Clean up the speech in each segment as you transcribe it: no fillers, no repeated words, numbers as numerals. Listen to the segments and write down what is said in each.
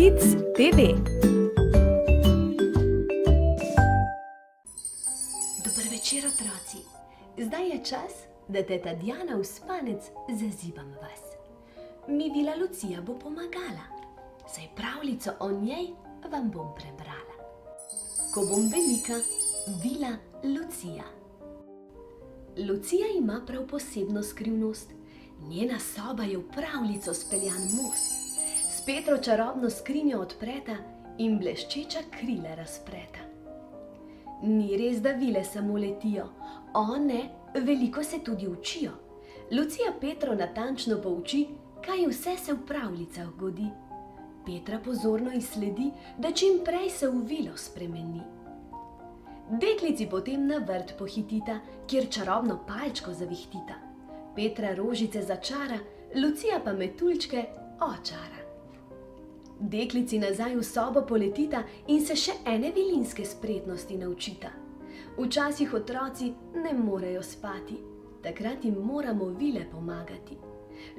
Kids TV. Dober večer, otroci. Zdaj je čas, da teta Diana v spanec zazibam vas. Mi Vila Lucija bo pomagala, saj pravljico o njej vam bom prebrala. Ko bom velika, Vila Lucija. Lucija ima prav posebno skrivnost. Njena soba je v pravljico speljan most. S Petro čarobno skrinjo odpreta in bleščeča krila razpreta. Ni res, da vile samo letijo, one veliko se tudi učijo. Lucija Petro natančno pouči, kaj vse se v pravljicah godi. Petra pozorno izsledi, da čim prej se v vilo spremeni. Deklici potem na vrt pohitita, kjer čarobno palčko zavihtita. Petra rožice začara, Lucija pa metuljčke očara. Deklici nazaj v sobo poletita in se še ene vilinske spretnosti naučita. Včasih otroci ne morejo spati, takrat jim moramo vile pomagati.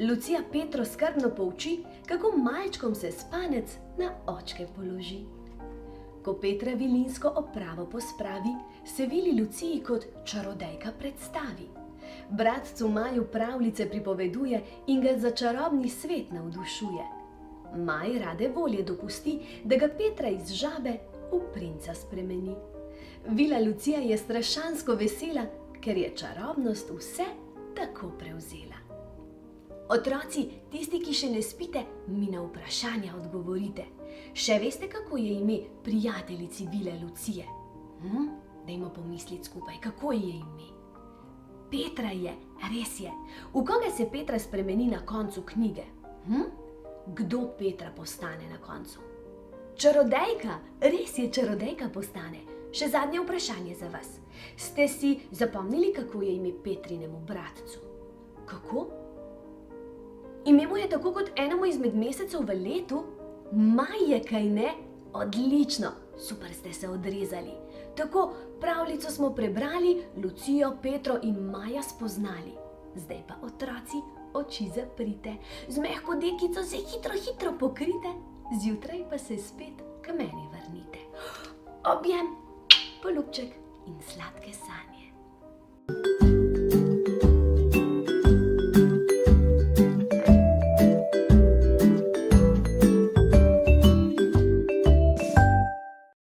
Lucija Petro skrbno pouči, kako malčkom se spanec na očke položi. Ko Petra vilinsko opravo pospravi, se Vili Luciji kot čarodejka predstavi. Bratcu Maju pravljice pripoveduje in ga za čarobni svet navdušuje. Maj rade volje dopusti, da ga Petra iz žabe v princa spremeni. Vila Lucija je strašansko vesela, ker je čarobnost vse tako prevzela. Otroci, tisti, ki še ne spite, mi na vprašanja odgovorite. Še veste, kako je ime prijateljici Vile Lucije? Dajmo pomisliti skupaj, kako je ime? Petra je, res je. V koga se Petra spremeni na koncu knjige? Kdo Petra postane na koncu? Čarodejka, res je, čarodejka postane. Še zadnje vprašanje za vas. Ste si zapomnili, kako je ime Petrinemu bratcu? Kako? Ime mu je tako kot enemu izmed mesecev v letu? Maj je, kaj ne? Odlično, super ste se odrezali. Tako, pravljico smo prebrali, Lucijo, Petro in Maja spoznali. Zdaj pa, otroci, oči zaprite, z mehko dekico se hitro pokrite, zjutraj pa se spet k meni vrnite. Objem, poljubček in sladke sanje.